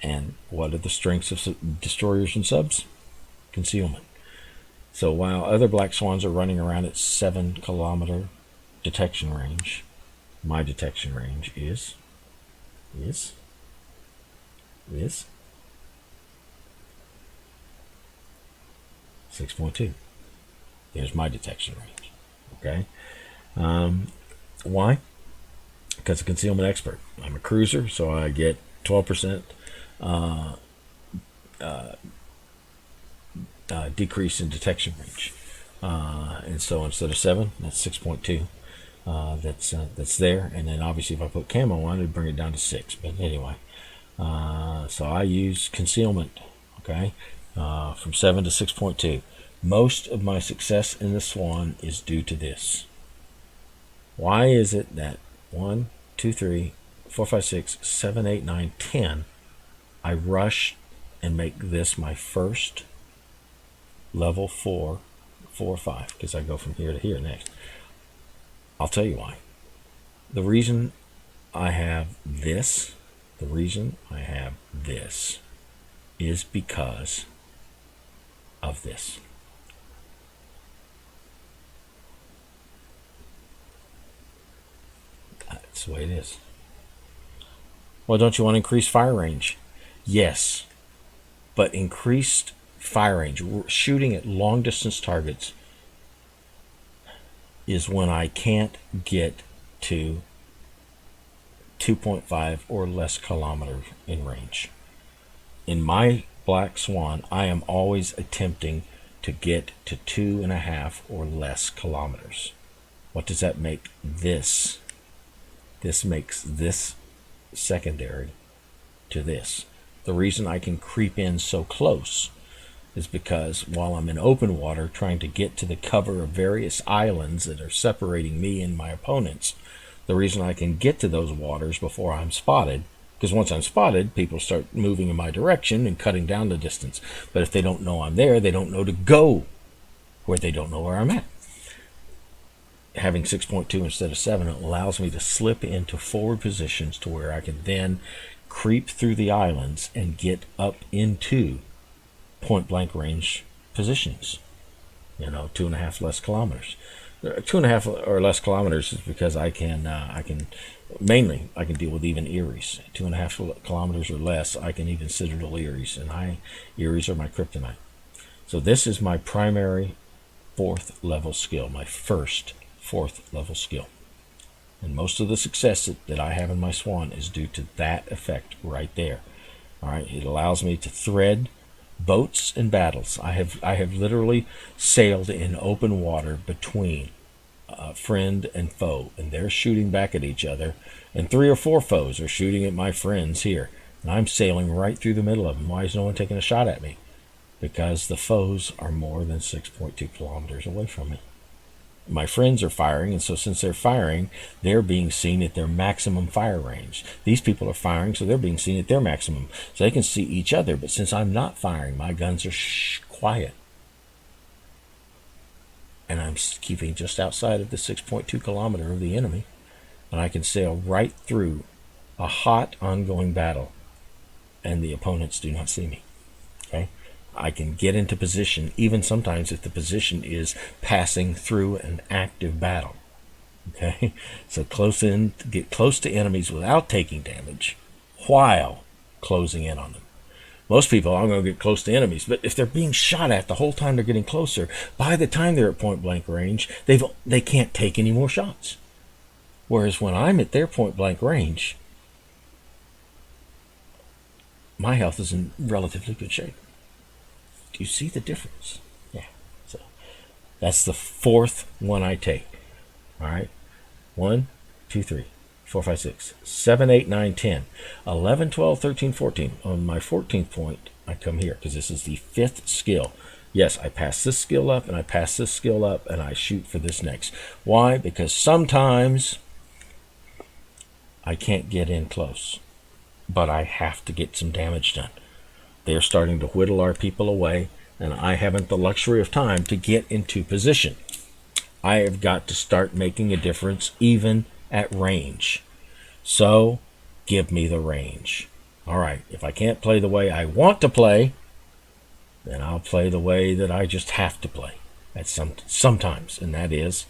And what are the strengths of destroyers and subs? Concealment. So while other Black Swans are running around at 7-kilometer detection range, my detection range is 6.2. There's my detection range. Okay. Why? Because of Concealment Expert. I'm a cruiser, so I get 12% decrease in detection range. And so instead of 7, that's 6.2. That's there. And then obviously if I put camo on, it'd bring it down to 6. But anyway, so I use Concealment, okay, from 7 to 6.2. Most of my success in the Swan is due to this. Why is it that 1, 2, 3, 4, 5, 6, 7, 8, 9, 10, I rush and make this my first level 4, 4, 5, because I go from here to here next. I'll tell you why. The reason I have this is because of this. That's the way it is. Well, don't you want to increase fire range? Yes, but increased fire range, shooting at long distance targets, is when I can't get to 2.5 or less kilometers in range. In my Black Swan, I am always attempting to get to 2.5 or less kilometers. What does that make this? This makes this secondary to this. The reason I can creep in so close is because while I'm in open water trying to get to the cover of various islands that are separating me and my opponents, the reason I can get to those waters before I'm spotted, because once I'm spotted, people start moving in my direction and cutting down the distance. But if they don't know I'm there, they don't know to go where they don't know where I'm at. Having 6.2 instead of 7 allows me to slip into forward positions to where I can then creep through the islands and get up into point blank range positions. 2.5 less kilometers. 2.5 or less kilometers is because I can deal with even Eries. 2.5 kilometers or less, I can even citadel Eries, and Eries are my kryptonite. So this is my primary 4th level skill, my first 4th level skill. And most of the success that I have in my Swan is due to that effect right there. All right, it allows me to thread boats and battles. I have literally sailed in open water between friend and foe, and they're shooting back at each other, and 3 or 4 foes are shooting at my friends here, and I'm sailing right through the middle of them. Why is no one taking a shot at me? Because the foes are more than 6.2 kilometers away from me. My friends are firing, and so since they're firing, they're being seen at their maximum fire range. These people are firing, so they're being seen at their maximum, so they can see each other. But since I'm not firing, my guns are quiet. And I'm keeping just outside of the 6.2 kilometer of the enemy, and I can sail right through a hot, ongoing battle, and the opponents do not see me. Okay? I can get into position, even sometimes if the position is passing through an active battle. Okay, so get close to enemies without taking damage, while closing in on them. Most people aren't going to get close to enemies, but if they're being shot at the whole time they're getting closer, by the time they're at point blank range, they can't take any more shots. Whereas when I'm at their point blank range, my health is in relatively good shape. Do you see the difference? Yeah. So that's the 4th one I take. All right. 1, 2, 3, 4, 5, 6, 7, 8, 9, 10, 11, 12, 13, 14. On my 14th point, I come here because this is the 5th skill. Yes, I pass this skill up and I pass this skill up and I shoot for this next. Why? Because sometimes I can't get in close, but I have to get some damage done. They're starting to whittle our people away, and I haven't the luxury of time to get into position. I have got to start making a difference even at range. So give me the range. All right, if I can't play the way I want to play, then I'll play the way that I just have to play at sometimes, and that is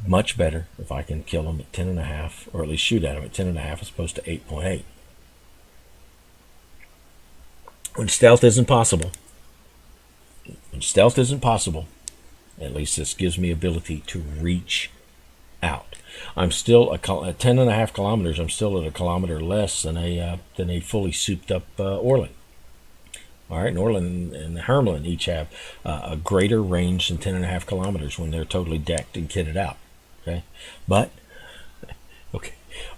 much better if I can kill them at 10.5, or at least shoot at them at 10.5 as opposed to 8.8. When stealth isn't possible, at least this gives me ability to reach out. I'm still at 10.5 kilometers. I'm still at a kilometer less than a fully souped up Orlan. All right, and Orlan and the Hermelin each have a greater range than 10.5 kilometers when they're totally decked and kitted out. Okay, but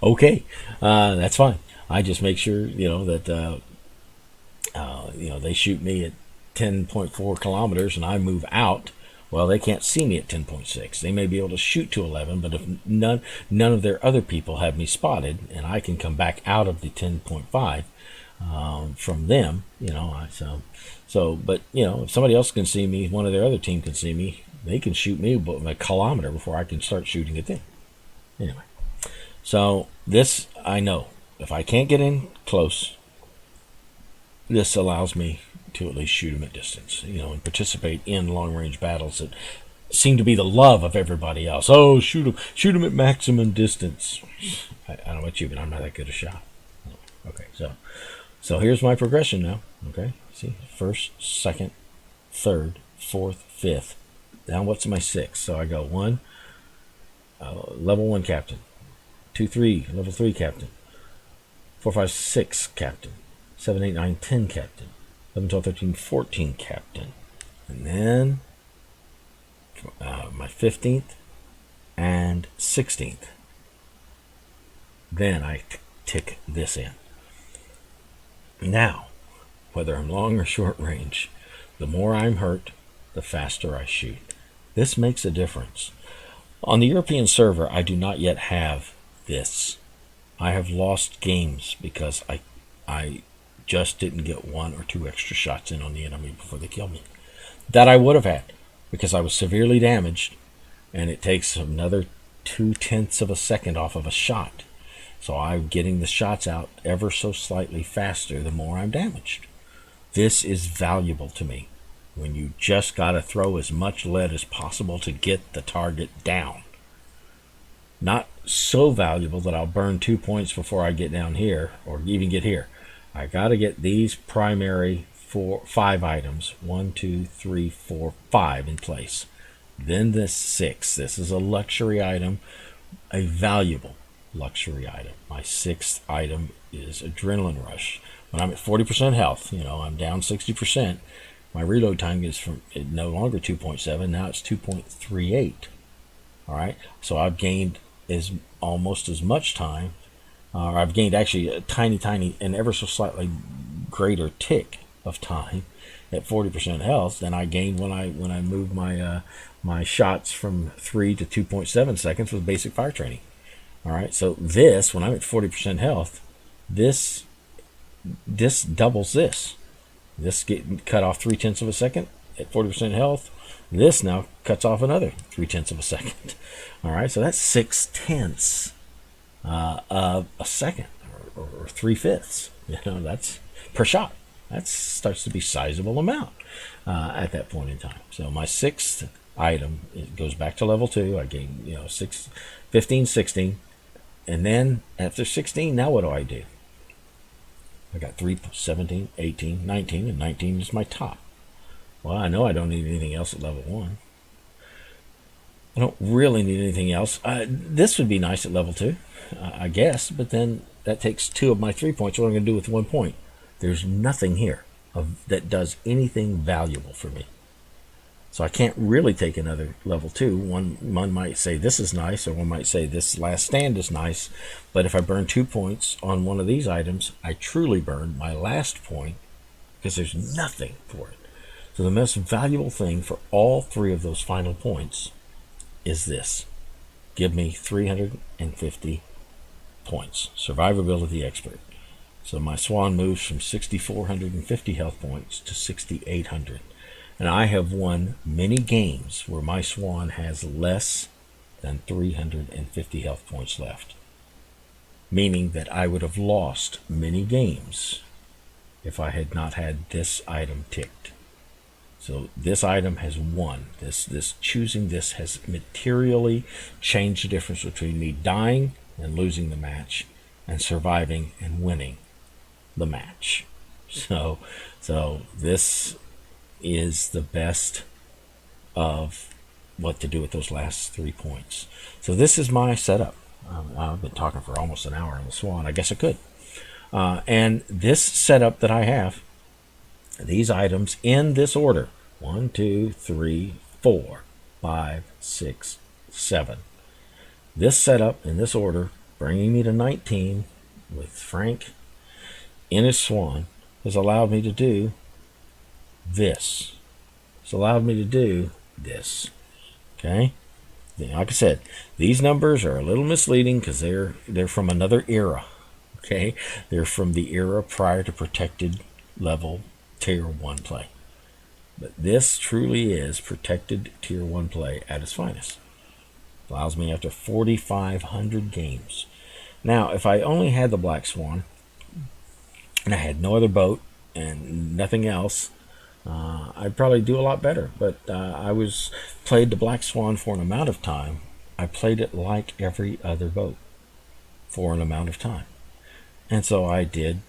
okay, that's fine. I just make sure that they shoot me at 10.4 kilometers and I move out. Well, they can't see me at 10.6. They may be able to shoot to 11, but if none of their other people have me spotted, and I can come back out of the 10.5 from them, but if somebody else can see me, one of their other team can see me, they can shoot me a kilometer before I can start shooting at them. Anyway, so this, I know, if I can't get in close, this allows me to at least shoot them at distance, and participate in long-range battles that seem to be the love of everybody else. Oh, shoot them at maximum distance. I don't know about you, but I'm not that good a shot. Okay, so here's my progression now. Okay, see, first, second, third, fourth, fifth. Now what's my sixth? So I go 1, level 1 captain, 2, 3, level 3 captain, 4, 5, 6 captain, 7, 8, 9, 10 captain, 11, 12, 13, 14 captain, and then my 15th and 16th. Then I tick this in. Now, whether I'm long or short range, the more I'm hurt, the faster I shoot. This makes a difference. On the European server, I do not yet have this. I have lost games because I just didn't get 1 or 2 extra shots in on the enemy before they killed me. That I would have had, because I was severely damaged, and it takes another 0.2 of a second off of a shot. So I'm getting the shots out ever so slightly faster the more I'm damaged. This is valuable to me, when you just got to throw as much lead as possible to get the target down. Not so valuable that I'll burn 2 points before I get down here, or even get here. I got to get these primary 5 items, 1, 2, 3, 4, 5 in place. Then this 6. This is a luxury item, a valuable luxury item. My 6th item is Adrenaline Rush. When I'm at 40% health, I'm down 60%. My reload time is no longer 2.7. Now it's 2.38. All right. So I've gained almost as much time. I've gained actually a tiny, and ever so slightly greater tick of time at 40% health than I gained when I moved my shots from 3 to 2.7 seconds with basic fire training. All right, so this, when I'm at 40% health, this doubles this. This get cut off 0.3 of a second at 40% health. This now cuts off another 0.3 of a second. All right, so that's 0.6 of a second, or 3/5. That's per shot. That starts to be a sizable amount at that point in time. So my 6th item, it goes back to level 2. I gain 15, 16. And then after 16, now what do? I got 3, 17, 18, 19, and 19 is my top. Well, I know I don't need anything else at level 1. I don't really need anything else. This would be nice at level 2, I guess, but then that takes 2 of my 3 points. What am I going to do with 1 point? There's nothing here that does anything valuable for me. So I can't really take another level 2. One might say this is nice, or one might say this last stand is nice. But if I burn 2 points on one of these items, I truly burn my last point because there's nothing for it. So the most valuable thing for all 3 of those final points is this. Give me 350 points. Survivability Expert. So my Swan moves from 6,450 health points to 6,800. And I have won many games where my Swan has less than 350 health points left, meaning that I would have lost many games if I had not had this item ticked. So this item has won. This choosing this has materially changed the difference between me dying and losing the match and surviving and winning the match. So this is the best of what to do with those last 3 points. So this is my setup. I've been talking for almost an hour on the Swan. I guess I could. And this setup that I have, these items in this order: 1, 2, 3, 4, 5, 6, 7. This setup in this order, bringing me to 19 with Frank in his Swan, has allowed me to do this. It's allowed me to do this. Okay? Like I said, these numbers are a little misleading because they're from another era. Okay? They're from the era prior to protected level tier 1 play. But this truly is protected tier 1 play at its finest. Allows me after 4,500 games. Now, if I only had the Black Swan and I had no other boat and nothing else, I'd probably do a lot better. But I played the Black Swan for an amount of time. I played it like every other boat for an amount of time. And so I did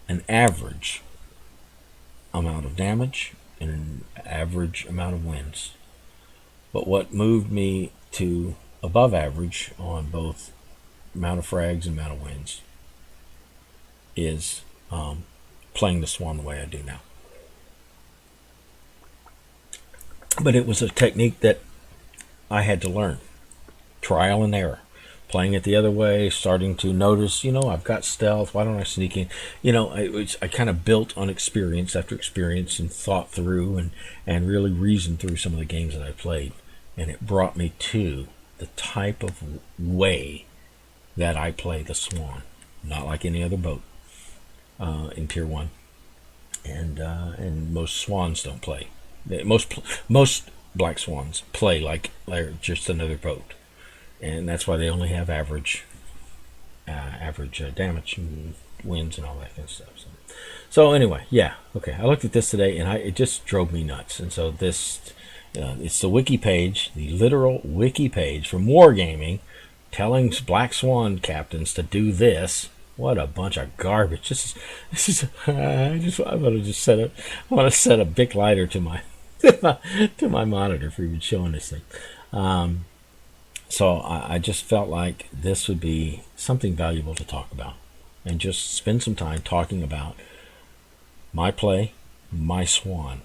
an average amount of damage and an average amount of wins. But what moved me to above average on both amount of frags and amount of wins is playing the Swan the way I do now. But it was a technique that I had to learn. Trial and error. Playing it the other way, starting to notice, I've got stealth, why don't I sneak in? I kind of built on experience after experience and thought through and really reasoned through some of the games that I played. And it brought me to the type of way that I play the Swan. Not like any other boat in Tier 1. And most Swans don't play. Most Black Swans play like they're just another boat. And that's why they only have average damage and wins and all that kind of stuff. So anyway, yeah, okay. I looked at this today, and it just drove me nuts. And so this, it's the wiki page, the literal wiki page from Wargaming, telling Black Swan captains to do this. What a bunch of garbage! I want to set a Bic lighter to my to my monitor for even showing this thing. So I just felt like this would be something valuable to talk about and just spend some time talking about my play, my Swan,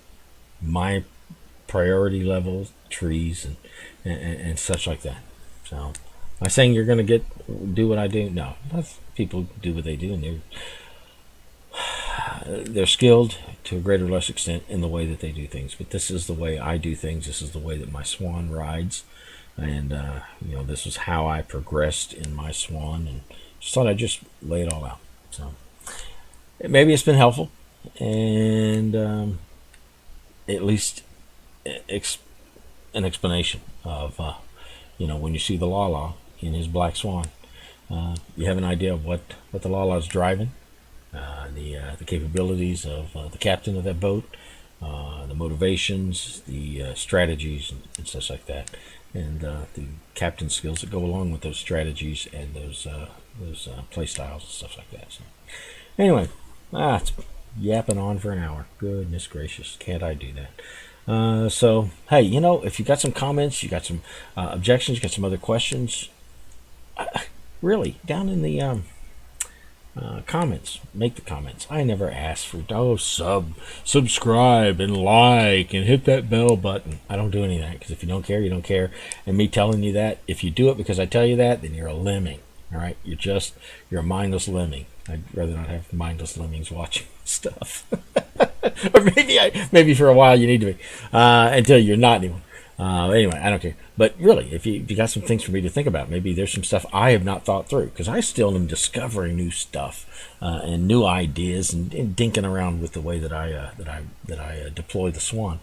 my priority levels, trees, and such like that. So, am I saying you're going to do what I do? No. People do what they do, and they're skilled to a greater or less extent in the way that they do things. But this is the way I do things. This is the way that my Swan rides. And, this is how I progressed in my Swan, and just thought I'd just lay it all out. So maybe it's been helpful, and at least an explanation of, when you see the theLaalaa in his Black Swan, you have an idea of what the theLaalaa's driving, the capabilities of the captain of that boat, the motivations, the strategies, and such like that. And the captain skills that go along with those strategies and those play styles and stuff like that. So, anyway, it's yapping on for an hour. Goodness gracious, can't I do that? So, hey, if you got some comments, you got some objections, you got some other questions, really, down in the comments, make the comments. I never ask for subscribe and like and hit that bell button. I don't do any of that, because if you don't care, you don't care. And me telling you that, if you do it because I tell you that, then you're a lemming. All right, you're a mindless lemming. I'd rather not have mindless lemmings watching stuff. Or maybe for a while you need to be, until you're not anymore. Anyway, I don't care. But really, if you got some things for me to think about, maybe there's some stuff I have not thought through, because I still am discovering new stuff and new ideas and dinking around with the way that I deploy the Swan.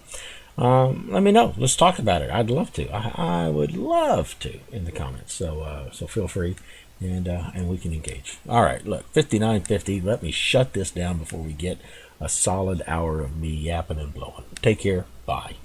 Let me know. Let's talk about it. I'd love to. I would love to in the comments. So feel free, and we can engage. All right. Look, 59:50. Let me shut this down before we get a solid hour of me yapping and blowing. Take care. Bye.